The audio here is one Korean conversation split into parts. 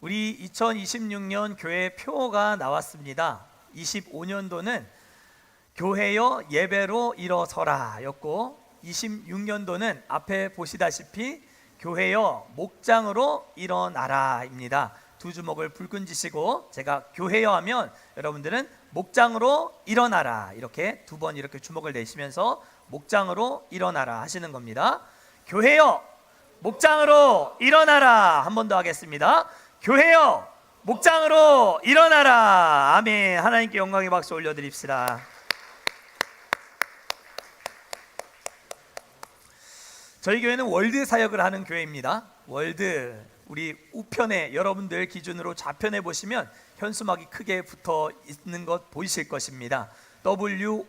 우리 2026년 교회 표가 나왔습니다. 25년도는 교회여 예배로 일어서라 였고, 26년도는 앞에 보시다시피 교회여 목장으로 일어나라 입니다. 두 주먹을 불끈 쥐시고, 제가 교회여 하면 여러분들은 목장으로 일어나라, 이렇게 두 번 이렇게 주먹을 내시면서 목장으로 일어나라 하시는 겁니다. 교회여 목장으로 일어나라. 한 번 더 하겠습니다. 교회여 목장으로 일어나라. 아멘. 하나님께 영광의 박수 올려드립시다. 저희 교회는 월드 사역을 하는 교회입니다. 월드, 우리 우편에 여러분들 기준으로 좌편에 보시면 현수막이 크게 붙어 있는 것 보이실 것입니다.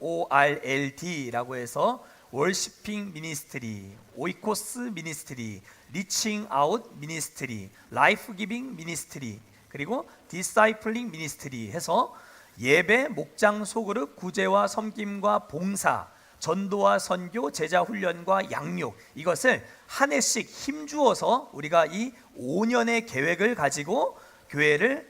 WORLD라고 해서 월시핑 미니스트리, 오이코스 미니스트리, 리칭 아웃 미니스트리, 라이프 기빙 미니스트리, 그리고 디사이플링 미니스트리 해서 예배, 목장, 소그룹, 구제와 섬김과 봉사, 전도와 선교, 제자 훈련과 양육, 이것을 한 해씩 힘주어서 우리가 이 5년의 계획을 가지고 교회를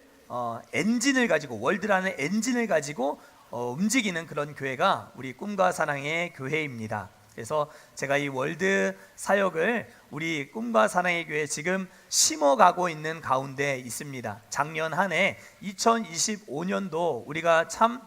엔진을 가지고, 월드라는 엔진을 가지고 움직이는 그런 교회가 우리 꿈과 사랑의 교회입니다. 그래서 제가 이 월드 사역을 우리 꿈과 사랑의 교회 지금 심어가고 있는 가운데 있습니다. 작년 한 해 2025년도 우리가 참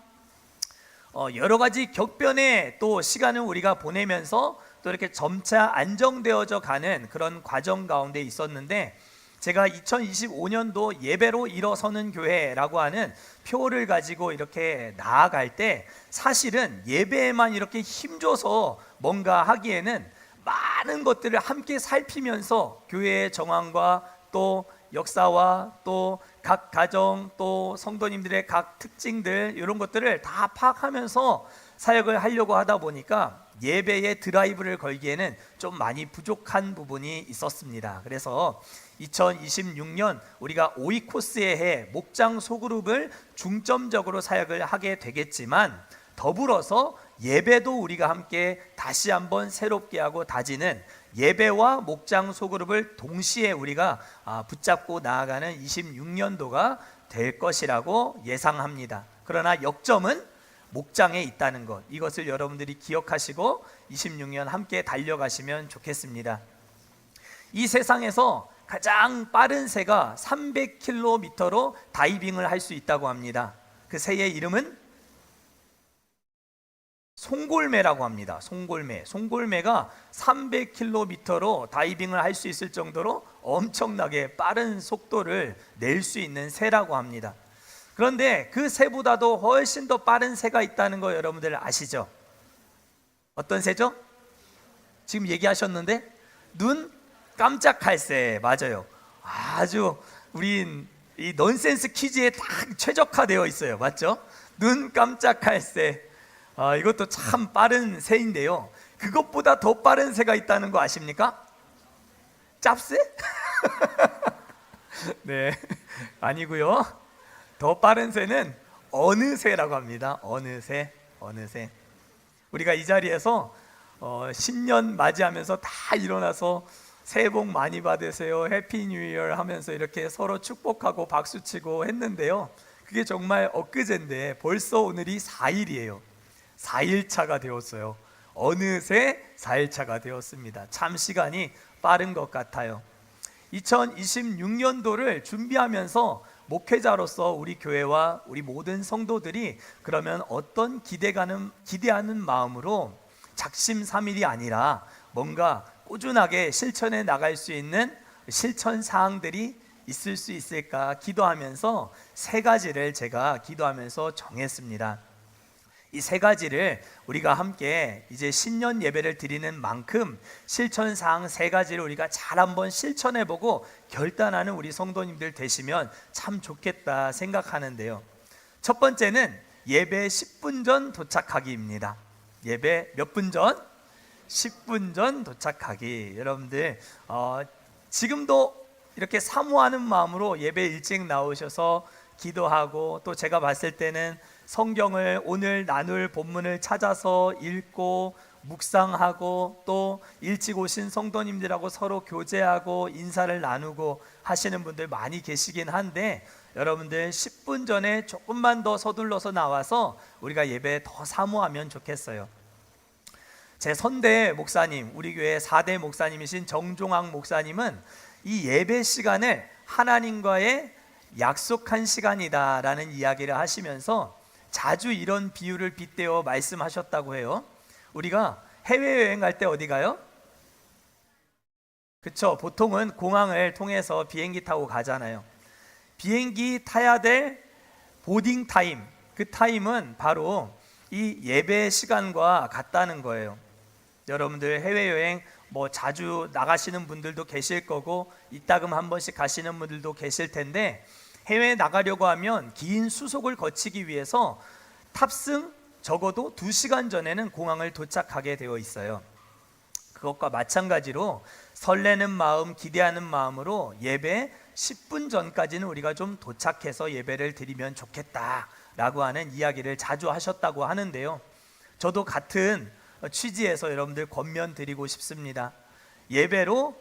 여러 가지 격변의 또 시간을 우리가 보내면서 또 이렇게 점차 안정되어져 가는 그런 과정 가운데 있었는데, 제가 2025년도 예배로 일어서는 교회라고 하는 표를 가지고 이렇게 나아갈 때, 사실은 예배에만 이렇게 힘줘서 뭔가 하기에는 많은 것들을 함께 살피면서 교회의 정황과 또 역사와 또 각 가정, 또 성도님들의 각 특징들, 이런 것들을 다 파악하면서 사역을 하려고 하다 보니까 예배에 드라이브를 걸기에는 좀 많이 부족한 부분이 있었습니다. 그래서 2026년 우리가 오이코스의 해, 목장 소그룹을 중점적으로 사역을 하게 되겠지만, 더불어서 예배도 우리가 함께 다시 한번 새롭게 하고 다지는, 예배와 목장 소그룹을 동시에 우리가 붙잡고 나아가는 26년도가 될 것이라고 예상합니다. 그러나 역점은 목장에 있다는 것, 이것을 여러분들이 기억하시고 26년 함께 달려가시면 좋겠습니다. 이 세상에서 가장 빠른 새가 300km로 다이빙을 할 수 있다고 합니다. 그 새의 이름은 송골매라고 합니다. 송골매가 300km로 다이빙을 할 수 있을 정도로 엄청나게 빠른 속도를 낼 수 있는 새라고 합니다. 그런데 그 새보다도 훨씬 더 빠른 새가 있다는 거 여러분들 아시죠? 어떤 새죠? 지금 얘기하셨는데, 눈 깜짝할 새. 맞아요. 아주 우린 이 넌센스 퀴즈에 딱 최적화되어 있어요. 맞죠? 눈 깜짝할 새. 이것도 참 빠른 새인데요, 그것보다 더 빠른 새가 있다는 거 아십니까? 짭새? 네, 아니고요. 더 빠른 새는 어느 새라고 합니다. 어느 새. 우리가 이 자리에서 신년 맞이하면서 다 일어나서 새해 복 많이 받으세요, 해피 뉴 이어 하면서 이렇게 서로 축복하고 박수치고 했는데요, 그게 정말 엊그제인데 벌써 오늘이 4일이에요 4일차가 되었어요. 어느새 4일차가 되었습니다. 참 시간이 빠른 것 같아요. 2026년도를 준비하면서 목회자로서 우리 교회와 우리 모든 성도들이 그러면 어떤 기대하는 마음으로 작심삼일이 아니라 뭔가 꾸준하게 실천해 나갈 수 있는 실천 사항들이 있을 수 있을까 기도하면서 세 가지를 제가 기도하면서 정했습니다. 이 세 가지를 우리가 함께 이제 신년 예배를 드리는 만큼 실천사항 세 가지를 우리가 잘 한번 실천해보고 결단하는 우리 성도님들 되시면 참 좋겠다 생각하는데요, 첫 번째는 예배 10분 전 도착하기입니다. 예배 몇 분 전? 10분 전 도착하기. 여러분들 지금도 이렇게 사모하는 마음으로 예배 일찍 나오셔서 기도하고, 또 제가 봤을 때는 성경을 오늘 나눌 본문을 찾아서 읽고 묵상하고 또 일찍 오신 성도님들하고 서로 교제하고 인사를 나누고 하시는 분들 많이 계시긴 한데, 여러분들 10분 전에 조금만 더 서둘러서 나와서 우리가 예배 더 사모하면 좋겠어요. 제 선대 목사님, 우리 교회 4대 목사님이신 정종학 목사님은 이 예배 시간을 하나님과의 약속한 시간이다라는 이야기를 하시면서 자주 이런 비유를 빗대어 말씀하셨다고 해요. 우리가 해외여행 갈 때 어디 가요? 그쵸? 보통은 공항을 통해서 비행기 타고 가잖아요. 비행기 타야 될 보딩 타임, 그 타임은 바로 이 예배 시간과 같다는 거예요. 여러분들 해외여행 자주 나가시는 분들도 계실 거고 이따금 한 번씩 가시는 분들도 계실 텐데, 해외에 나가려고 하면 긴 수속을 거치기 위해서 탑승 적어도 2시간 전에는 공항을 도착하게 되어 있어요. 그것과 마찬가지로 설레는 마음, 기대하는 마음으로 예배 10분 전까지는 우리가 좀 도착해서 예배를 드리면 좋겠다라고 하는 이야기를 자주 하셨다고 하는데요. 저도 같은 취지에서 여러분들 권면 드리고 싶습니다. 예배로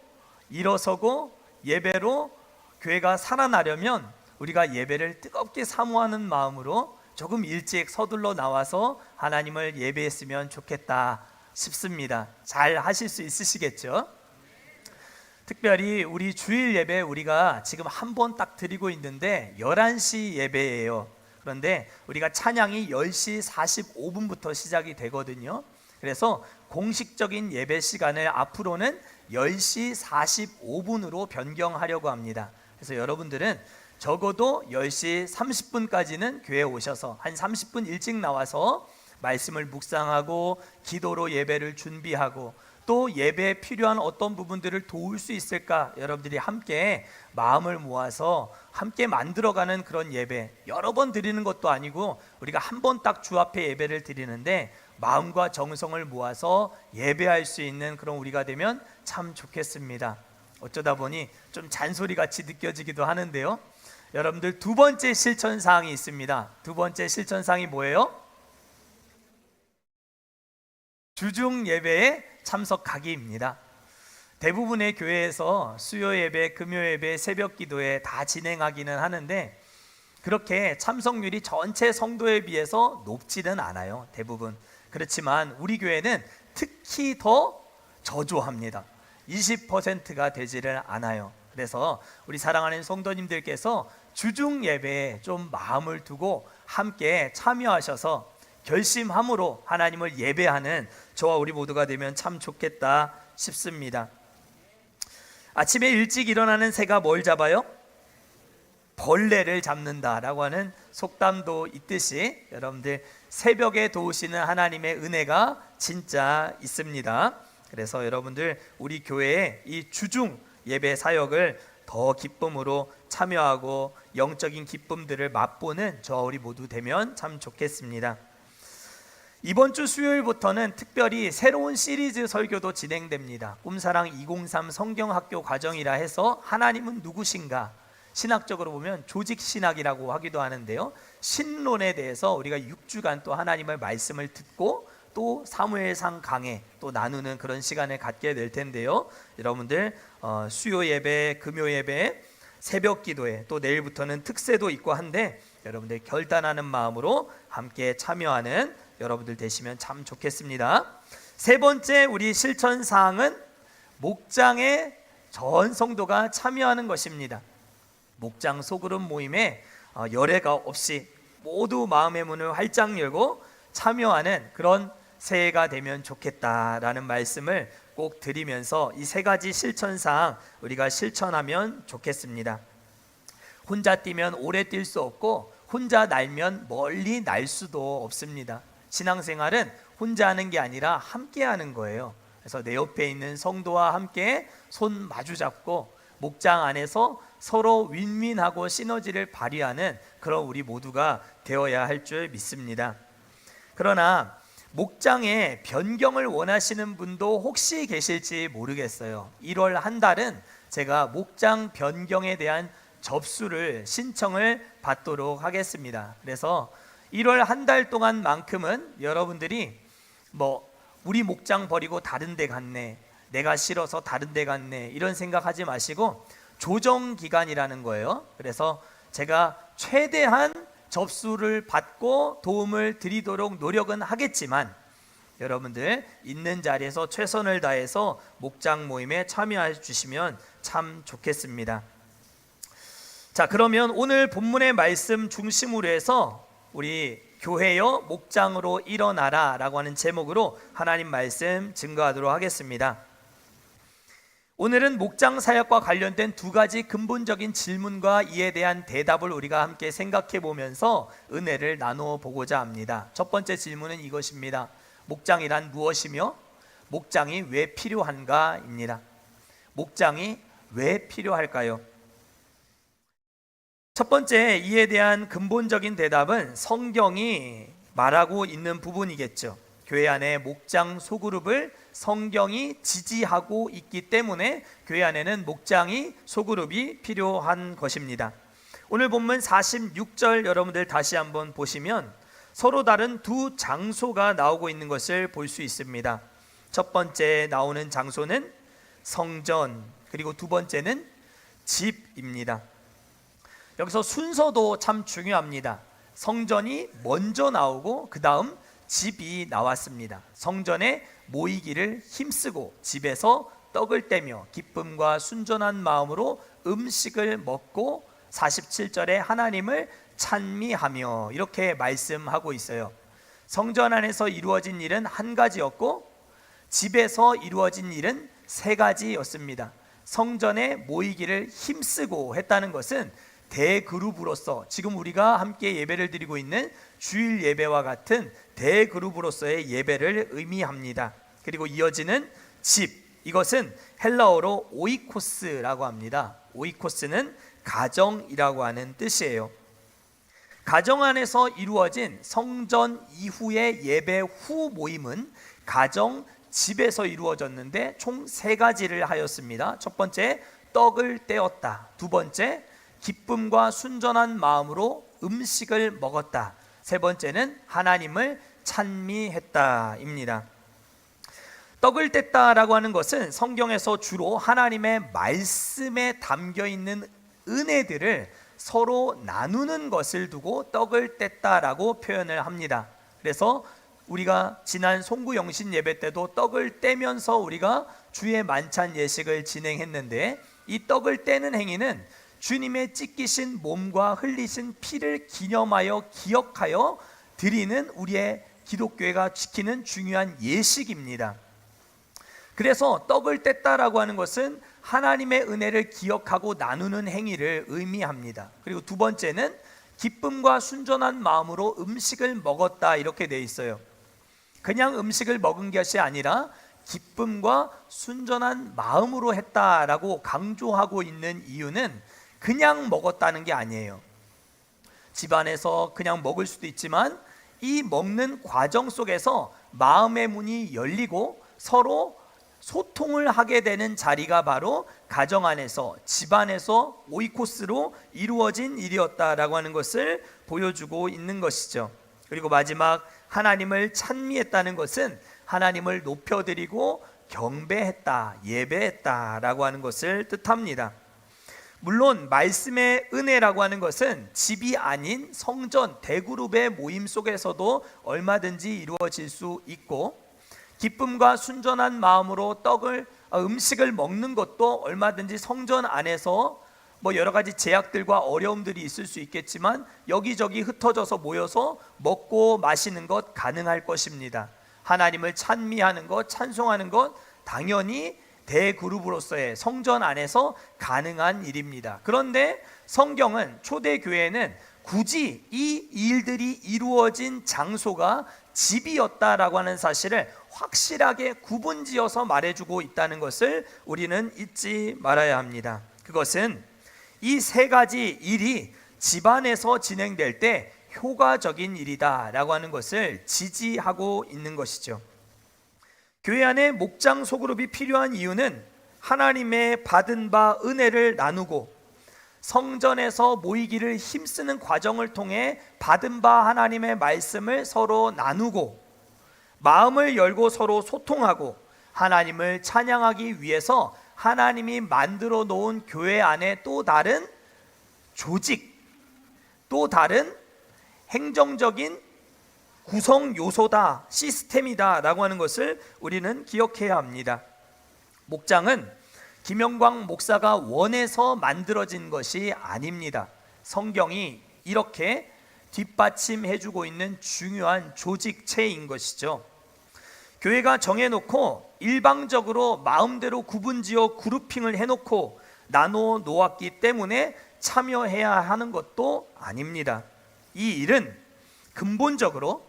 일어서고 예배로 교회가 살아나려면 우리가 예배를 뜨겁게 사모하는 마음으로 조금 일찍 서둘러 나와서 하나님을 예배했으면 좋겠다 싶습니다. 잘 하실 수 있으시겠죠? 특별히 우리 주일 예배 우리가 지금 한 번 딱 드리고 있는데 11시 예배예요. 그런데 우리가 찬양이 10시 45분부터 시작이 되거든요. 그래서 공식적인 예배 시간을 앞으로는 10시 45분으로 변경하려고 합니다. 그래서 여러분들은 적어도 10시 30분까지는 교회에 오셔서 한 30분 일찍 나와서 말씀을 묵상하고 기도로 예배를 준비하고 또 예배에 필요한 어떤 부분들을 도울 수 있을까, 여러분들이 함께 마음을 모아서 함께 만들어가는 그런 예배, 여러 번 드리는 것도 아니고 우리가 한 번 딱 주 앞에 예배를 드리는데 마음과 정성을 모아서 예배할 수 있는 그런 우리가 되면 참 좋겠습니다. 어쩌다 보니 좀 잔소리같이 느껴지기도 하는데요. 여러분들 두 번째 실천사항이 있습니다. 두 번째 실천사항이 뭐예요? 주중 예배에 참석하기입니다. 대부분의 교회에서 수요 예배, 금요 예배, 새벽 기도에 다 진행하기는 하는데 그렇게 참석률이 전체 성도에 비해서 높지는 않아요. 대부분. 그렇지만 우리 교회는 특히 더 저조합니다. 20%가 되지를 않아요. 그래서 우리 사랑하는 성도님들께서 주중 예배에 좀 마음을 두고 함께 참여하셔서 결심함으로 하나님을 예배하는 저와 우리 모두가 되면 참 좋겠다 싶습니다. 아침에 일찍 일어나는 새가 뭘 잡아요? 벌레를 잡는다라고 하는 속담도 있듯이 여러분들 새벽에 도우시는 하나님의 은혜가 진짜 있습니다. 그래서 여러분들 우리 교회의 이 주중 예배 사역을 더 기쁨으로 참여하고 영적인 기쁨들을 맛보는 저와 우리 모두 되면 참 좋겠습니다. 이번 주 수요일부터는 특별히 새로운 시리즈 설교도 진행됩니다. 꿈사랑 203 성경학교 과정이라 해서 하나님은 누구신가, 신학적으로 보면 조직신학이라고 하기도 하는데요, 신론에 대해서 우리가 6주간 또 하나님의 말씀을 듣고 또 사무엘상 강해 또 나누는 그런 시간을 갖게 될 텐데요. 여러분들 수요 예배, 금요 예배, 새벽 기도회, 또 내일부터는 특세도 있고 한데 여러분들 결단하는 마음으로 함께 참여하는 여러분들 되시면 참 좋겠습니다. 세 번째 우리 실천 사항은 목장에 전 성도가 참여하는 것입니다. 목장 소그룹 모임에 열애가 없이 모두 마음의 문을 활짝 열고 참여하는 그런 새해가 되면 좋겠다라는 말씀을 꼭 드리면서 이 세 가지 실천사항 우리가 실천하면 좋겠습니다. 혼자 뛰면 오래 뛸 수 없고 혼자 날면 멀리 날 수도 없습니다. 신앙생활은 혼자 하는 게 아니라 함께 하는 거예요. 그래서 내 옆에 있는 성도와 함께 손 마주 잡고 목장 안에서 서로 윈윈하고 시너지를 발휘하는 그런 우리 모두가 되어야 할 줄 믿습니다. 그러나 목장에 변경을 원하시는 분도 혹시 계실지 모르겠어요. 1월 한 달은 제가 목장 변경에 대한 접수를 신청을 받도록 하겠습니다. 그래서 1월 한 달 동안만큼은 여러분들이 우리 목장 버리고 다른 데 갔네, 내가 싫어서 다른 데 갔네, 이런 생각하지 마시고 조정 기간이라는 거예요. 그래서 제가 최대한 접수를 받고 도움을 드리도록 노력은 하겠지만 여러분들 있는 자리에서 최선을 다해서 목장 모임에 참여해 주시면 참 좋겠습니다. 자, 그러면 오늘 본문의 말씀 중심으로 해서 우리 교회여 목장으로 일어나라 라고 하는 제목으로 하나님 말씀 증거하도록 하겠습니다. 오늘은 목장 사역과 관련된 두 가지 근본적인 질문과 이에 대한 대답을 우리가 함께 생각해 보면서 은혜를 나누어 보고자 합니다. 첫 번째 질문은 이것입니다. 목장이란 무엇이며 목장이 왜 필요한가입니다. 목장이 왜 필요할까요? 첫 번째, 이에 대한 근본적인 대답은 성경이 말하고 있는 부분이겠죠. 교회 안에 목장 소그룹을 성경이 지지하고 있기 때문에 교회 안에는 목장이 소그룹이 필요한 것입니다. 오늘 본문 46절 여러분들 다시 한번 보시면 서로 다른 두 장소가 나오고 있는 것을 볼 수 있습니다. 첫 번째 나오는 장소는 성전, 그리고 두 번째는 집입니다. 여기서 순서도 참 중요합니다. 성전이 먼저 나오고 그 다음 집이 나왔습니다. 성전에 모이기를 힘쓰고 집에서 떡을 떼며 기쁨과 순전한 마음으로 음식을 먹고 47절에 하나님을 찬미하며 이렇게 말씀하고 있어요. 성전 안에서 이루어진 일은 한 가지였고 집에서 이루어진 일은 세 가지였습니다. 성전에 모이기를 힘쓰고 했다는 것은 대그룹으로서 지금 우리가 함께 예배를 드리고 있는 주일 예배와 같은 대그룹으로서의 예배를 의미합니다. 그리고 이어지는 집, 이것은 헬라어로 오이코스라고 합니다. 오이코스는 가정이라고 하는 뜻이에요. 가정 안에서 이루어진 성전 이후의 예배 후 모임은 가정 집에서 이루어졌는데 총 세 가지를 하였습니다. 첫 번째, 떡을 떼었다. 두 번째, 기쁨과 순전한 마음으로 음식을 먹었다. 세 번째는 하나님을 찬미했다입니다. 떡을 뗐다라고 하는 것은 성경에서 주로 하나님의 말씀에 담겨 있는 은혜들을 서로 나누는 것을 두고 떡을 뗐다라고 표현을 합니다. 그래서 우리가 지난 송구영신 예배 때도 떡을 떼면서 우리가 주의 만찬 예식을 진행했는데 이 떡을 떼는 행위는 주님의 찢기신 몸과 흘리신 피를 기념하여 기억하여 드리는 우리의 기독교회가 지키는 중요한 예식입니다. 그래서 떡을 뗐다라고 하는 것은 하나님의 은혜를 기억하고 나누는 행위를 의미합니다. 그리고 두 번째는 기쁨과 순전한 마음으로 음식을 먹었다 이렇게 돼 있어요. 그냥 음식을 먹은 것이 아니라 기쁨과 순전한 마음으로 했다라고 강조하고 있는 이유는 그냥 먹었다는 게 아니에요. 집안에서 그냥 먹을 수도 있지만 이 먹는 과정 속에서 마음의 문이 열리고 서로 소통을 하게 되는 자리가 바로 가정 안에서, 집안에서 오이코스로 이루어진 일이었다라고 하는 것을 보여주고 있는 것이죠. 그리고 마지막, 하나님을 찬미했다는 것은 하나님을 높여드리고 경배했다, 예배했다라고 하는 것을 뜻합니다. 물론 말씀의 은혜라고 하는 것은 집이 아닌 성전, 대그룹의 모임 속에서도 얼마든지 이루어질 수 있고, 기쁨과 순전한 마음으로 음식을 먹는 것도 얼마든지 성전 안에서 여러 가지 제약들과 어려움들이 있을 수 있겠지만 여기저기 흩어져서 모여서 먹고 마시는 것 가능할 것입니다. 하나님을 찬미하는 것, 찬송하는 것 당연히 대그룹으로서의 성전 안에서 가능한 일입니다. 그런데 성경은 초대교회는 굳이 이 일들이 이루어진 장소가 집이었다라고 하는 사실을 확실하게 구분지어서 말해주고 있다는 것을 우리는 잊지 말아야 합니다. 그것은 이 세 가지 일이 집안에서 진행될 때 효과적인 일이다라고 하는 것을 지지하고 있는 것이죠. 교회 안에 목장 소그룹이 필요한 이유는 하나님의 받은 바 은혜를 나누고 성전에서 모이기를 힘쓰는 과정을 통해 받은 바 하나님의 말씀을 서로 나누고 마음을 열고 서로 소통하고 하나님을 찬양하기 위해서 하나님이 만들어 놓은 교회 안에 또 다른 조직, 또 다른 행정적인 구성 요소다, 시스템이다 라고 하는 것을 우리는 기억해야 합니다. 목장은 김영광 목사가 원해서 만들어진 것이 아닙니다. 성경이 이렇게 뒷받침해주고 있는 중요한 조직체인 것이죠. 교회가 정해놓고 일방적으로 마음대로 구분지어 그룹핑을 해놓고 나눠 놓았기 때문에 참여해야 하는 것도 아닙니다. 이 일은 근본적으로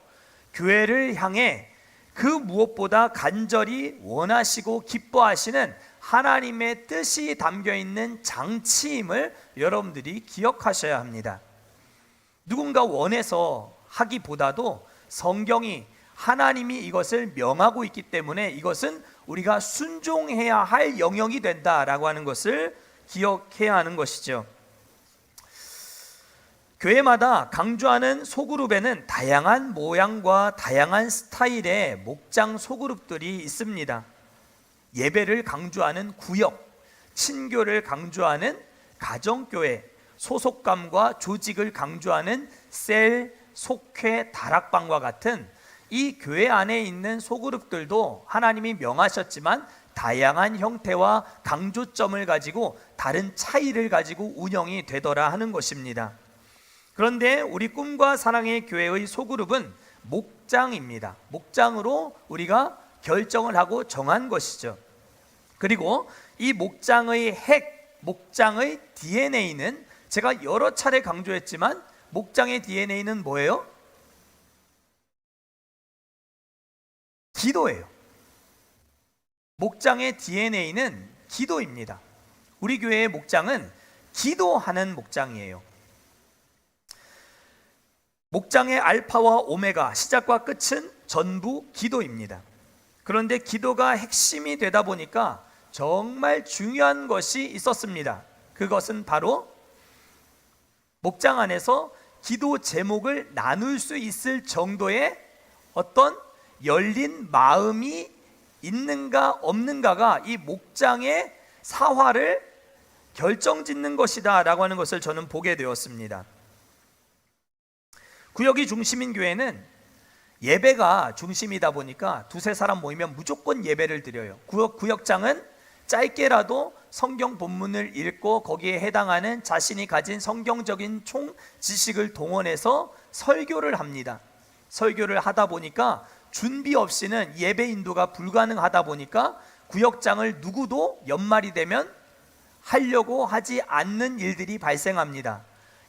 교회를 향해 그 무엇보다 간절히 원하시고 기뻐하시는 하나님의 뜻이 담겨있는 장치임을 여러분들이 기억하셔야 합니다. 누군가 원해서 하기보다도 성경이 하나님이 이것을 명하고 있기 때문에 이것은 우리가 순종해야 할 영역이 된다라고 하는 것을 기억해야 하는 것이죠. 교회마다 강조하는 소그룹에는 다양한 모양과 다양한 스타일의 목장 소그룹들이 있습니다. 예배를 강조하는 구역, 친교를 강조하는 가정교회, 소속감과 조직을 강조하는 셀, 속회, 다락방과 같은 이 교회 안에 있는 소그룹들도 하나님이 명하셨지만 다양한 형태와 강조점을 가지고 다른 차이를 가지고 운영이 되더라 하는 것입니다. 그런데 우리 꿈과 사랑의 교회의 소그룹은 목장입니다. 목장으로 우리가 결정을 하고 정한 것이죠. 그리고 이 목장의 핵, 목장의 DNA는 제가 여러 차례 강조했지만 목장의 DNA는 뭐예요? 기도예요. 목장의 DNA는 기도입니다. 우리 교회의 목장은 기도하는 목장이에요. 목장의 알파와 오메가, 시작과 끝은 전부 기도입니다. 그런데 기도가 핵심이 되다 보니까 정말 중요한 것이 있었습니다. 그것은 바로 목장 안에서 기도 제목을 나눌 수 있을 정도의 어떤 열린 마음이 있는가 없는가가 이 목장의 사활을 결정짓는 것이다 라고 하는 것을 저는 보게 되었습니다. 구역이 중심인 교회는 예배가 중심이다 보니까 두세 사람 모이면 무조건 예배를 드려요. 구역장은 짧게라도 성경 본문을 읽고 거기에 해당하는 자신이 가진 성경적인 총 지식을 동원해서 설교를 합니다. 설교를 하다 보니까 준비 없이는 예배 인도가 불가능하다 보니까 구역장을 누구도 연말이 되면 하려고 하지 않는 일들이 발생합니다.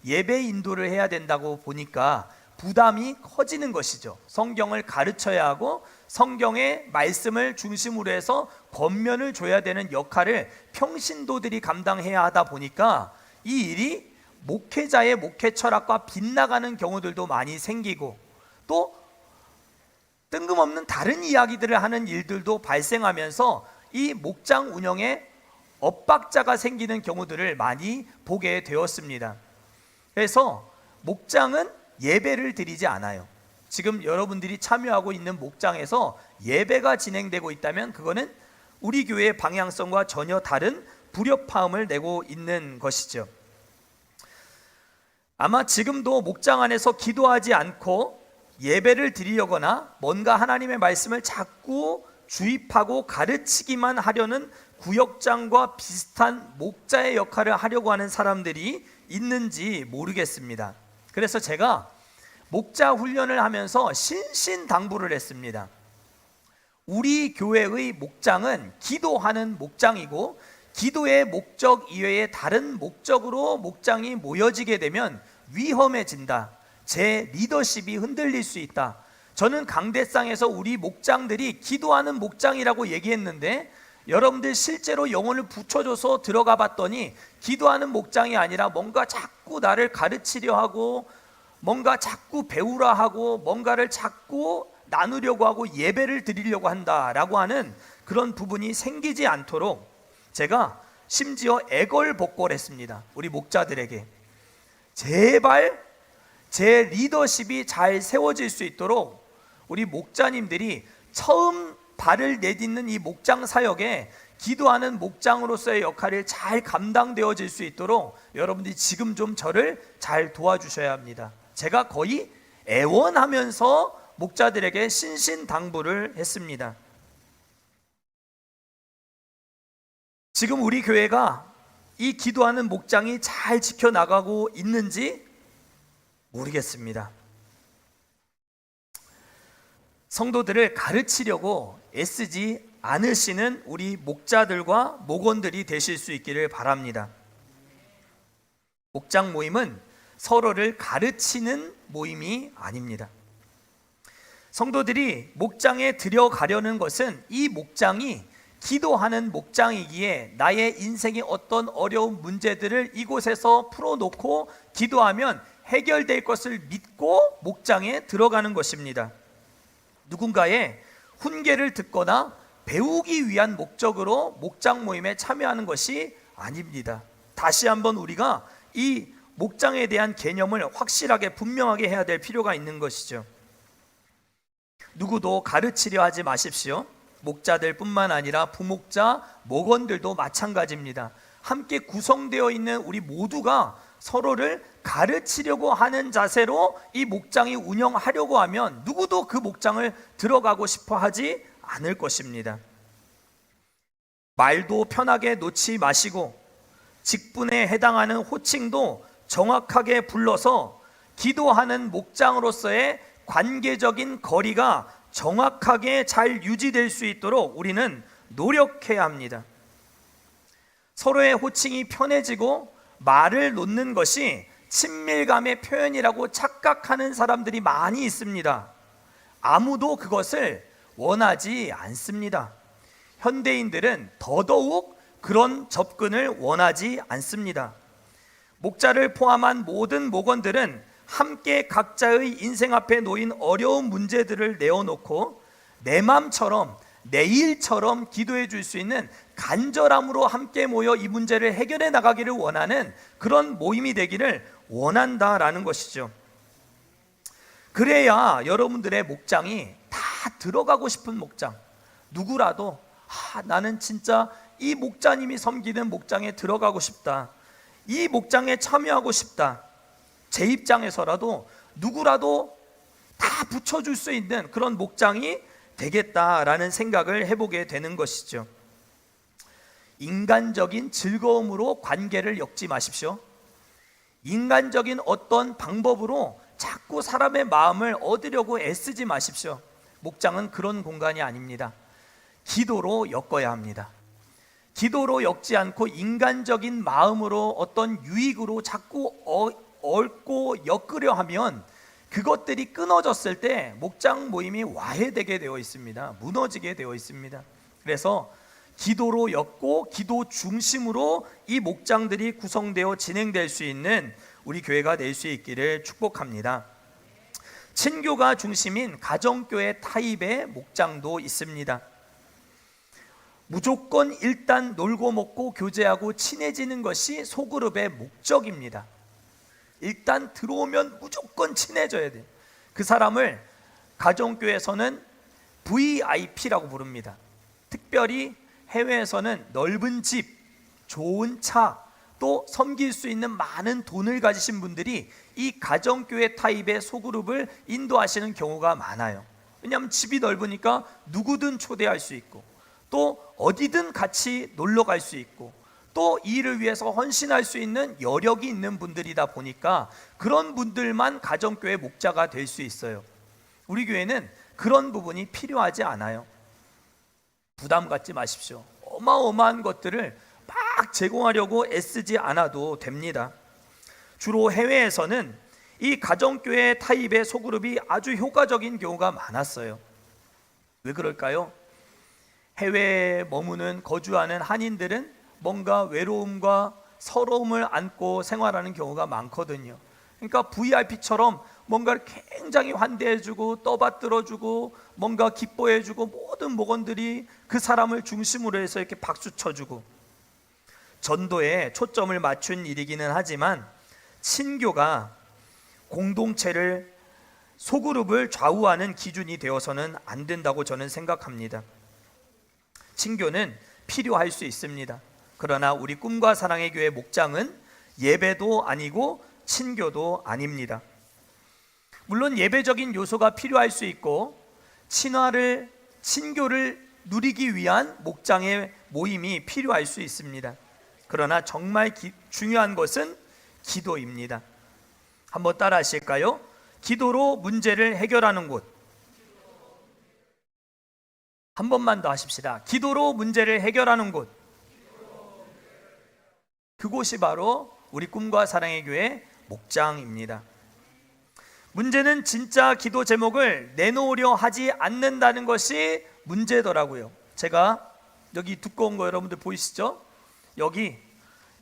예배 인도를 해야 된다고 보니까 부담이 커지는 것이죠. 성경을 가르쳐야 하고 성경의 말씀을 중심으로 해서 권면을 줘야 되는 역할을 평신도들이 감당해야 하다 보니까 이 일이 목회자의 목회 철학과 빗나가는 경우들도 많이 생기고 또 뜬금없는 다른 이야기들을 하는 일들도 발생하면서 이 목장 운영에 엇박자가 생기는 경우들을 많이 보게 되었습니다. 그래서 목장은 예배를 드리지 않아요. 지금 여러분들이 참여하고 있는 목장에서 예배가 진행되고 있다면 그거는 우리 교회의 방향성과 전혀 다른 불협화음을 내고 있는 것이죠. 아마 지금도 목장 안에서 기도하지 않고 예배를 드리려거나 뭔가 하나님의 말씀을 자꾸 주입하고 가르치기만 하려는 구역장과 비슷한 목자의 역할을 하려고 하는 사람들이 있는지 모르겠습니다. 그래서 제가 목자 훈련을 하면서 신신당부를 했습니다. 우리 교회의 목장은 기도하는 목장이고 기도의 목적 이외에 다른 목적으로 목장이 모여지게 되면 위험해진다. 제 리더십이 흔들릴 수 있다. 저는 강대상에서 우리 목장들이 기도하는 목장이라고 얘기했는데 여러분들 실제로 영혼을 붙여줘서 들어가 봤더니 기도하는 목장이 아니라 뭔가 자꾸 나를 가르치려 하고 뭔가 자꾸 배우라 하고 뭔가를 자꾸 나누려고 하고 예배를 드리려고 한다라고 하는 그런 부분이 생기지 않도록 제가 심지어 애걸복걸했습니다. 우리 목자들에게 제발 제 리더십이 잘 세워질 수 있도록 우리 목자님들이 처음 발을 내딛는 이 목장 사역에 기도하는 목장으로서의 역할을 잘 감당되어질 수 있도록 여러분들이 지금 좀 저를 잘 도와주셔야 합니다. 제가 거의 애원하면서 목자들에게 신신당부를 했습니다. 지금 우리 교회가 이 기도하는 목장이 잘 지켜나가고 있는지 모르겠습니다. 성도들을 가르치려고 애쓰지 않으시는 우리 목자들과 목원들이 되실 수 있기를 바랍니다. 목장 모임은 서로를 가르치는 모임이 아닙니다. 성도들이 목장에 들여가려는 것은 이 목장이 기도하는 목장이기에 나의 인생의 어떤 어려운 문제들을 이곳에서 풀어놓고 기도하면 해결될 것을 믿고 목장에 들어가는 것입니다. 누군가의 훈계를 듣거나 배우기 위한 목적으로 목장 모임에 참여하는 것이 아닙니다. 다시 한번 우리가 이 목장에 대한 개념을 확실하게 분명하게 해야 될 필요가 있는 것이죠. 누구도 가르치려 하지 마십시오. 목자들 뿐만 아니라 부목자, 목원들도 마찬가지입니다. 함께 구성되어 있는 우리 모두가 서로를 가르치려고 하는 자세로 이 목장이 운영하려고 하면 누구도 그 목장을 들어가고 싶어 하지 않을 것입니다. 말도 편하게 놓지 마시고 직분에 해당하는 호칭도 정확하게 불러서 기도하는 목장으로서의 관계적인 거리가 정확하게 잘 유지될 수 있도록 우리는 노력해야 합니다. 서로의 호칭이 편해지고 말을 놓는 것이 친밀감의 표현이라고 착각하는 사람들이 많이 있습니다. 아무도 그것을 원하지 않습니다. 현대인들은 더더욱 그런 접근을 원하지 않습니다. 목자를 포함한 모든 목원들은 함께 각자의 인생 앞에 놓인 어려운 문제들을 내어놓고 내 맘처럼 내 일처럼 기도해 줄 수 있는 간절함으로 함께 모여 이 문제를 해결해 나가기를 원하는 그런 모임이 되기를 원한다라는 것이죠. 그래야 여러분들의 목장이 다 들어가고 싶은 목장, 누구라도 나는 진짜 이 목자님이 섬기는 목장에 들어가고 싶다, 이 목장에 참여하고 싶다, 제 입장에서라도 누구라도 다 붙여줄 수 있는 그런 목장이 되겠다라는 생각을 해보게 되는 것이죠. 인간적인 즐거움으로 관계를 엮지 마십시오. 인간적인 어떤 방법으로 자꾸 사람의 마음을 얻으려고 애쓰지 마십시오. 목장은 그런 공간이 아닙니다. 기도로 엮어야 합니다. 기도로 엮지 않고 인간적인 마음으로 어떤 유익으로 자꾸 얽고 엮으려 하면 그것들이 끊어졌을 때 목장 모임이 와해되게 되어 있습니다. 무너지게 되어 있습니다. 그래서 기도로 엮고 기도 중심으로 이 목장들이 구성되어 진행될 수 있는 우리 교회가 될 수 있기를 축복합니다. 친교가 중심인 가정교회 타입의 목장도 있습니다. 무조건 일단 놀고 먹고 교제하고 친해지는 것이 소그룹의 목적입니다. 일단 들어오면 무조건 친해져야 돼요. 그 사람을 가정교회에서는 VIP라고 부릅니다. 특별히 해외에서는 넓은 집, 좋은 차, 또 섬길 수 있는 많은 돈을 가지신 분들이 이 가정교회 타입의 소그룹을 인도하시는 경우가 많아요. 왜냐하면 집이 넓으니까 누구든 초대할 수 있고 또 어디든 같이 놀러 갈 수 있고 또 이 일을 위해서 헌신할 수 있는 여력이 있는 분들이다 보니까 그런 분들만 가정교회 목자가 될 수 있어요. 우리 교회는 그런 부분이 필요하지 않아요. 부담 갖지 마십시오. 어마어마한 것들을 막 제공하려고 애쓰지 않아도 됩니다. 주로 해외에서는 이 가정교회 타입의 소그룹이 아주 효과적인 경우가 많았어요. 왜 그럴까요? 해외에 머무는 거주하는 한인들은 뭔가 외로움과 서러움을 안고 생활하는 경우가 많거든요. 그러니까 VIP처럼 뭔가를 굉장히 환대해주고 떠받들어주고 뭔가 기뻐해주고 모든 목원들이 그 사람을 중심으로 해서 이렇게 박수 쳐주고 전도에 초점을 맞춘 일이기는 하지만 친교가 공동체를 소그룹을 좌우하는 기준이 되어서는 안 된다고 저는 생각합니다. 친교는 필요할 수 있습니다. 그러나 우리 꿈과 사랑의 교회 목장은 예배도 아니고 친교도 아닙니다. 물론 예배적인 요소가 필요할 수 있고 친교를 누리기 위한 목장의 모임이 필요할 수 있습니다. 그러나 정말 중요한 것은 기도입니다. 한번 따라 하실까요? 기도로 문제를 해결하는 곳. 한 번만 더 하십시다. 기도로 문제를 해결하는 곳. 그곳이 바로 우리 꿈과 사랑의 교회 목장입니다. 문제는 진짜 기도 제목을 내놓으려 하지 않는다는 것이 문제더라고요. 제가 여기 두꺼운 거 여러분들 보이시죠? 여기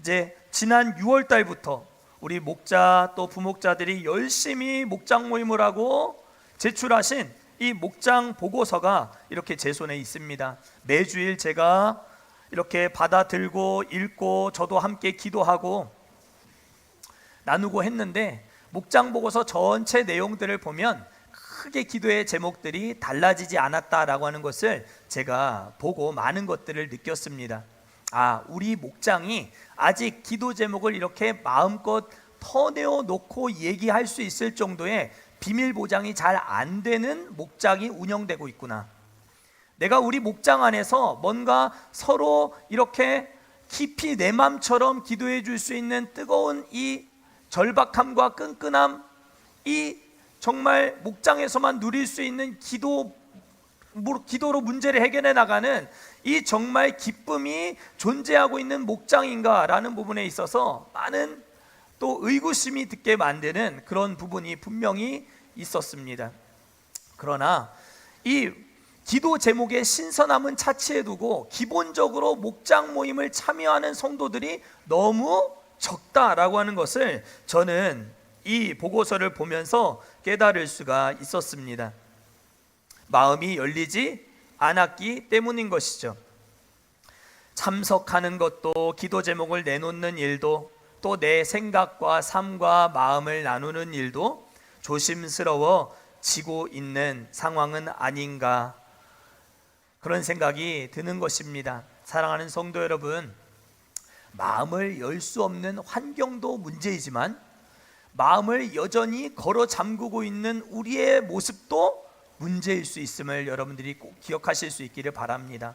이제 지난 6월 달부터 우리 목자 또 부목자들이 열심히 목장 모임을 하고 제출하신 이 목장 보고서가 이렇게 제 손에 있습니다. 매주일 제가 이렇게 받아 들고 읽고 저도 함께 기도하고 나누고 했는데, 목장 보고서 전체 내용들을 보면 크게 기도의 제목들이 달라지지 않았다라고 하는 것을 제가 보고 많은 것들을 느꼈습니다. 우리 목장이 아직 기도 제목을 이렇게 마음껏 터내어 놓고 얘기할 수 있을 정도의 비밀 보장이 잘 안 되는 목장이 운영되고 있구나. 내가 우리 목장 안에서 뭔가 서로 이렇게 깊이 내 맘처럼 기도해 줄 수 있는 뜨거운 이 절박함과 끈끈함, 이 정말 목장에서만 누릴 수 있는 기도로 문제를 해결해 나가는 이 정말 기쁨이 존재하고 있는 목장인가라는 부분에 있어서 많은 또 의구심이 듣게 만드는 그런 부분이 분명히 있었습니다. 그러나 이 기도 제목의 신선함은 차치해 두고 기본적으로 목장 모임을 참여하는 성도들이 너무 적다라고 하는 것을 저는 이 보고서를 보면서 깨달을 수가 있었습니다. 마음이 열리지 않았기 때문인 것이죠. 참석하는 것도, 기도 제목을 내놓는 일도, 또 내 생각과 삶과 마음을 나누는 일도 조심스러워지고 있는 상황은 아닌가, 그런 생각이 드는 것입니다. 사랑하는 성도 여러분, 마음을 열 수 없는 환경도 문제이지만 마음을 여전히 걸어 잠그고 있는 우리의 모습도 문제일 수 있음을 여러분들이 꼭 기억하실 수 있기를 바랍니다.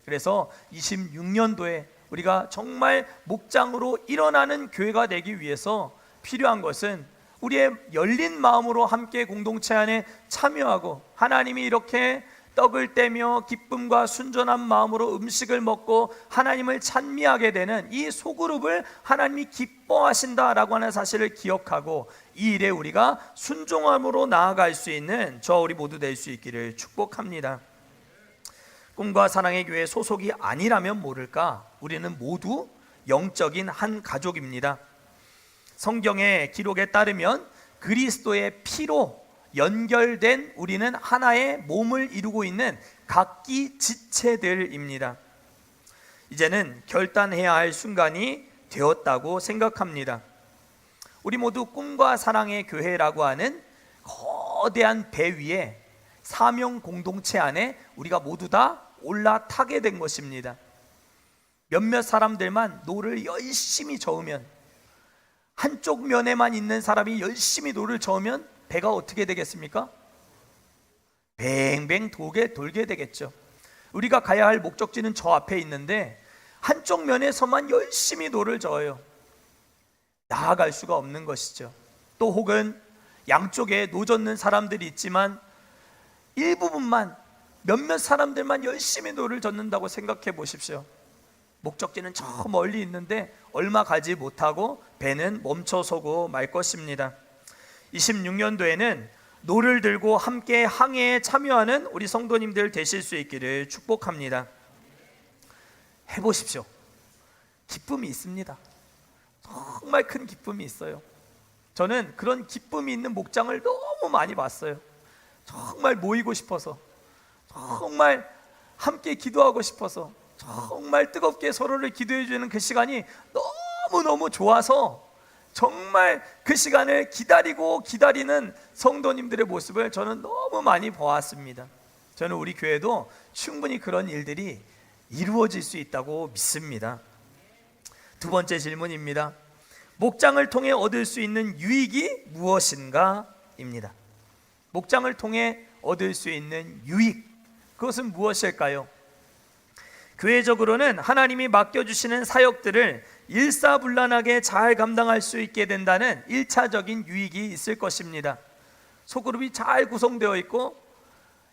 그래서 26년도에 우리가 정말 목장으로 일어나는 교회가 되기 위해서 필요한 것은 우리의 열린 마음으로 함께 공동체 안에 참여하고, 하나님이 이렇게 떡을 떼며 기쁨과 순전한 마음으로 음식을 먹고 하나님을 찬미하게 되는 이 소그룹을 하나님이 기뻐하신다라고 하는 사실을 기억하고, 이 일에 우리가 순종함으로 나아갈 수 있는 저 우리 모두 될 수 있기를 축복합니다. 꿈과 사랑의 교회 소속이 아니라면 모를까, 우리는 모두 영적인 한 가족입니다. 성경의 기록에 따르면 그리스도의 피로 연결된 우리는 하나의 몸을 이루고 있는 각기 지체들입니다. 이제는 결단해야 할 순간이 되었다고 생각합니다. 우리 모두 꿈과 사랑의 교회라고 하는 거대한 배 위에 사명 공동체 안에 우리가 모두 다 올라타게 된 것입니다. 몇몇 사람들만 노를 열심히 저으면, 한쪽 면에만 있는 사람이 열심히 노를 저으면 배가 어떻게 되겠습니까? 뱅뱅 돌게 되겠죠. 우리가 가야 할 목적지는 저 앞에 있는데 한쪽 면에서만 열심히 노를 저어요. 나아갈 수가 없는 것이죠. 또 혹은 양쪽에 노 젓는 사람들이 있지만 일부분만, 몇몇 사람들만 열심히 노를 젓는다고 생각해 보십시오. 목적지는 저 멀리 있는데 얼마 가지 못하고 배는 멈춰서고 말 것입니다. 26년도에는 노를 들고 함께 항해에 참여하는 우리 성도님들 되실 수 있기를 축복합니다. 해보십시오. 기쁨이 있습니다. 정말 큰 기쁨이 있어요. 저는 그런 기쁨이 있는 목장을 너무 많이 봤어요. 정말 모이고 싶어서, 정말 함께 기도하고 싶어서, 정말 뜨겁게 서로를 기도해 주는 그 시간이 너무너무 좋아서 정말 그 시간을 기다리는 성도님들의 모습을 저는 너무 많이 보았습니다. 저는 우리 교회도 충분히 그런 일들이 이루어질 수 있다고 믿습니다. 두 번째 질문입니다. 목장을 통해 얻을 수 있는 유익이 무엇인가? 입니다. 목장을 통해 얻을 수 있는 유익, 그것은 무엇일까요? 교회적으로는 하나님이 맡겨주시는 사역들을 일사불란하게 잘 감당할 수 있게 된다는 1차적인 유익이 있을 것입니다. 소그룹이 잘 구성되어 있고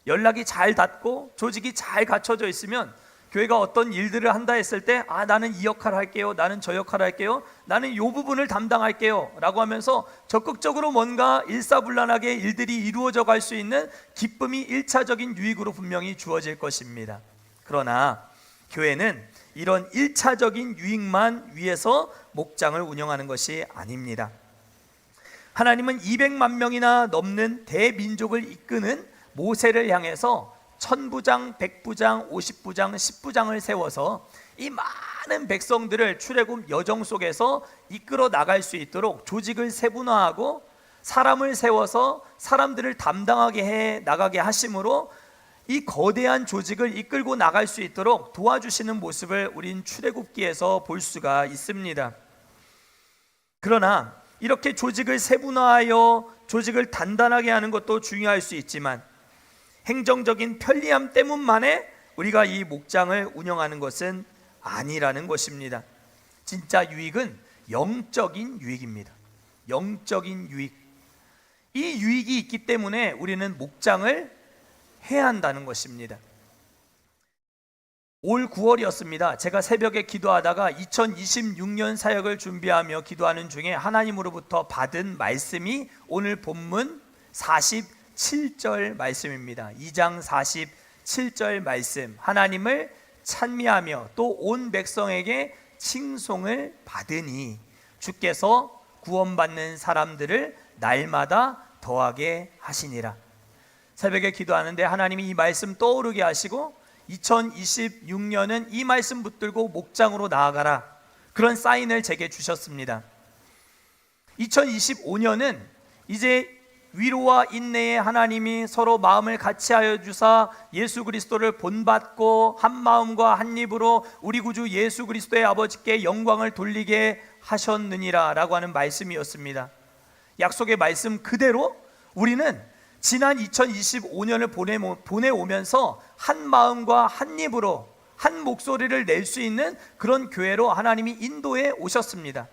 연락이 잘 닿고 조직이 잘 갖춰져 있으면 교회가 어떤 일들을 한다 했을 때 나는 이 역할을 할게요, 나는 저 역할을 할게요, 나는 이 부분을 담당할게요 라고 하면서 적극적으로 뭔가 일사불란하게 일들이 이루어져 갈 수 있는 기쁨이 1차적인 유익으로 분명히 주어질 것입니다. 그러나 교회는 이런 1차적인 유익만 위해서 목장을 운영하는 것이 아닙니다. 하나님은 200만 명이나 넘는 대민족을 이끄는 모세를 향해서 1000부장, 100부장, 50부장, 10부장을 세워서 이 많은 백성들을 출애굽 여정 속에서 이끌어 나갈 수 있도록 조직을 세분화하고 사람을 세워서 사람들을 담당하게 해 나가게 하심으로 이 거대한 조직을 이끌고 나갈 수 있도록 도와주시는 모습을 우린 출애굽기에서 볼 수가 있습니다. 그러나 이렇게 조직을 세분화하여 조직을 단단하게 하는 것도 중요할 수 있지만 행정적인 편리함 때문만에 우리가 이 목장을 운영하는 것은 아니라는 것입니다. 진짜 유익은 영적인 유익입니다. 영적인 유익. 이 유익이 있기 때문에 우리는 목장을 해야 한다는 것입니다. 올 9월이었습니다. 제가 새벽에 기도하다가 2026년 사역을 준비하며 기도하는 중에 하나님으로부터 받은 말씀이 오늘 본문 47절 말씀입니다. 2장 47절 말씀. 하나님을 찬미하며 또 온 백성에게 칭송을 받으니 주께서 구원받는 사람들을 날마다 더하게 하시니라. 새벽에 기도하는데 하나님이 이 말씀 떠오르게 하시고 2026년은 이 말씀 붙들고 목장으로 나아가라, 그런 사인을 제게 주셨습니다. 2025년은 이제 위로와 인내의 하나님이 서로 마음을 같이하여 주사 예수 그리스도를 본받고 한 마음과 한 입으로 우리 구주 예수 그리스도의 아버지께 영광을 돌리게 하셨느니라 라고 하는 말씀이었습니다. 약속의 말씀 그대로 우리는 지난 2025년을 보내오면서 한 마음과 한 입으로 한 목소리를 낼 수 있는 그런 교회로 하나님이 인도해 오셨습니다.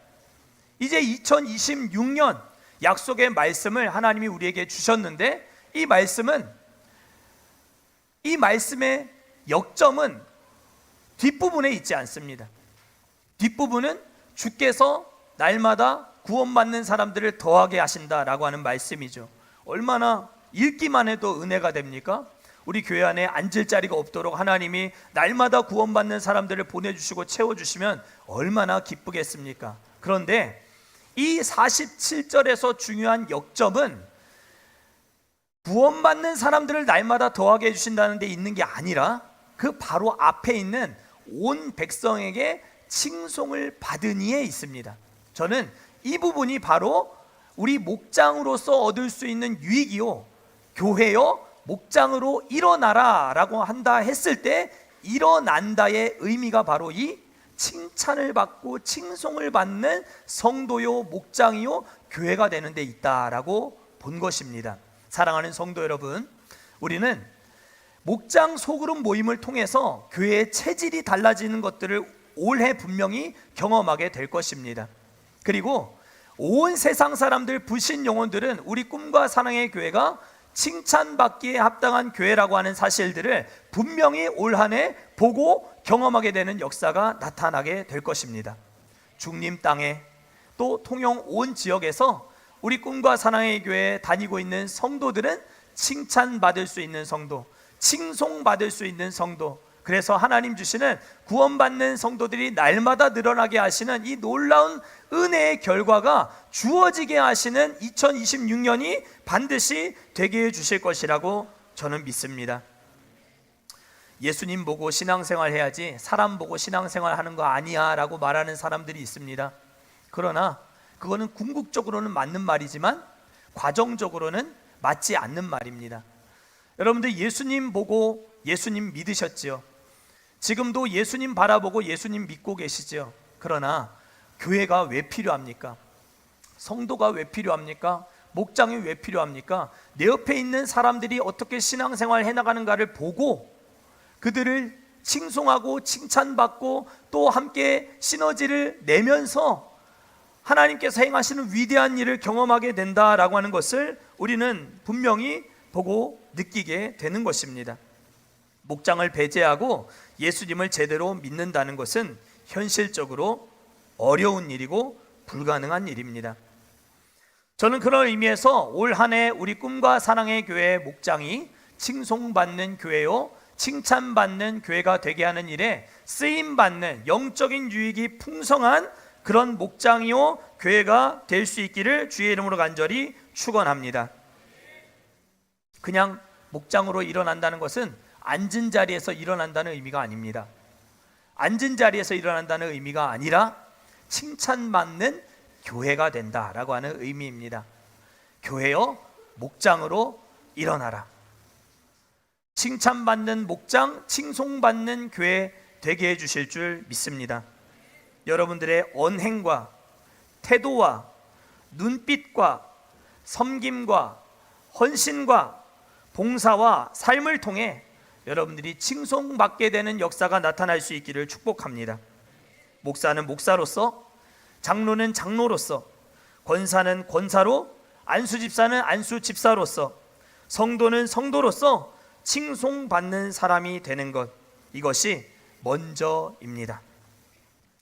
이제 2026년 약속의 말씀을 하나님이 우리에게 주셨는데 이 말씀의 역점은 뒷부분에 있지 않습니다. 뒷부분은 주께서 날마다 구원받는 사람들을 더하게 하신다라고 하는 말씀이죠. 얼마나 읽기만 해도 은혜가 됩니까? 우리 교회 안에 앉을 자리가 없도록 하나님이 날마다 구원받는 사람들을 보내주시고 채워주시면 얼마나 기쁘겠습니까? 그런데 이 47절에서 중요한 역점은 구원받는 사람들을 날마다 더하게 해주신다는 데 있는 게 아니라 그 바로 앞에 있는 온 백성에게 칭송을 받으니에 있습니다. 저는 이 부분이 바로 우리 목장으로서 얻을 수 있는 유익이요, 교회요 목장으로 일어나라 라고 한다 했을 때 일어난다의 의미가 바로 이 칭찬을 받고 칭송을 받는 성도요 목장이요 교회가 되는 데 있다라고 본 것입니다. 사랑하는 성도 여러분, 우리는 목장 소그룹 모임을 통해서 교회의 체질이 달라지는 것들을 올해 분명히 경험하게 될 것입니다. 그리고 온 세상 사람들, 불신 영혼들은 우리 꿈과 사랑의 교회가 칭찬받기에 합당한 교회라고 하는 사실들을 분명히 올 한 해 보고 경험하게 되는 역사가 나타나게 될 것입니다. 중림 땅에 또 통영 온 지역에서 우리 꿈과 사랑의 교회에 다니고 있는 성도들은 칭찬받을 수 있는 성도, 칭송받을 수 있는 성도, 그래서 하나님 주시는 구원받는 성도들이 날마다 늘어나게 하시는 이 놀라운 은혜의 결과가 주어지게 하시는 2026년이 반드시 되게 해 주실 것이라고 저는 믿습니다. 예수님 보고 신앙생활 해야지 사람 보고 신앙생활 하는 거 아니야 라고 말하는 사람들이 있습니다. 그러나 그거는 궁극적으로는 맞는 말이지만 과정적으로는 맞지 않는 말입니다. 여러분들 예수님 보고 예수님 믿으셨지요. 지금도 예수님 바라보고 예수님 믿고 계시죠. 그러나 교회가 왜 필요합니까? 성도가 왜 필요합니까? 목장이 왜 필요합니까? 내 옆에 있는 사람들이 어떻게 신앙생활 해나가는가를 보고 그들을 칭송하고 칭찬받고 또 함께 시너지를 내면서 하나님께서 행하시는 위대한 일을 경험하게 된다라고 하는 것을 우리는 분명히 보고 느끼게 되는 것입니다. 목장을 배제하고 예수님을 제대로 믿는다는 것은 현실적으로 어려운 일이고 불가능한 일입니다. 저는 그런 의미에서 올 한 해 우리 꿈과 사랑의 교회 목장이 칭송받는 교회요, 칭찬받는 교회가 되게 하는 일에 쓰임받는 영적인 유익이 풍성한 그런 목장이요 교회가 될 수 있기를 주의 이름으로 간절히 축원합니다. 그냥 목장으로 일어난다는 것은 앉은 자리에서 일어난다는 의미가 아닙니다. 앉은 자리에서 일어난다는 의미가 아니라 칭찬받는 교회가 된다라고 하는 의미입니다. 교회여 목장으로 일어나라. 칭찬받는 목장, 칭송받는 교회 되게 해주실 줄 믿습니다. 여러분들의 언행과 태도와 눈빛과 섬김과 헌신과 봉사와 삶을 통해 여러분들이 칭송받게 되는 역사가 나타날 수 있기를 축복합니다. 목사는 목사로서, 장로는 장로로서, 권사는 권사로, 안수집사는 안수집사로서, 성도는 성도로서 칭송받는 사람이 되는 것, 이것이 먼저입니다.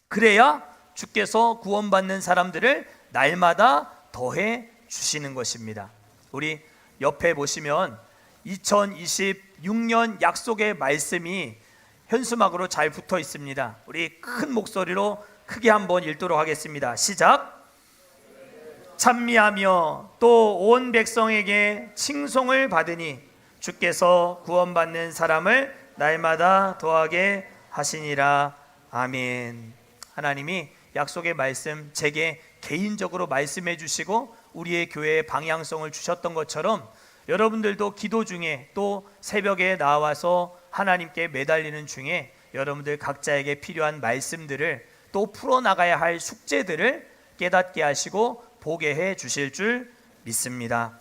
그래야 주께서 구원받는 사람들을 날마다 더해 주시는 것입니다. 우리 옆에 보시면 2026년 약속의 말씀이 현수막으로 잘 붙어 있습니다. 우리 큰 목소리로 크게 한번 읽도록 하겠습니다. 시작. 찬미하며 또 온 백성에게 칭송을 받으니 주께서 구원받는 사람을 날마다 더하게 하시니라. 아멘. 하나님이 약속의 말씀 제게 개인적으로 말씀해 주시고 우리의 교회의 방향성을 주셨던 것처럼 여러분들도 기도 중에 또 새벽에 나와서 하나님께 매달리는 중에 여러분들 각자에게 필요한 말씀들을 또 풀어나가야 할 숙제들을 깨닫게 하시고 보게 해 주실 줄 믿습니다.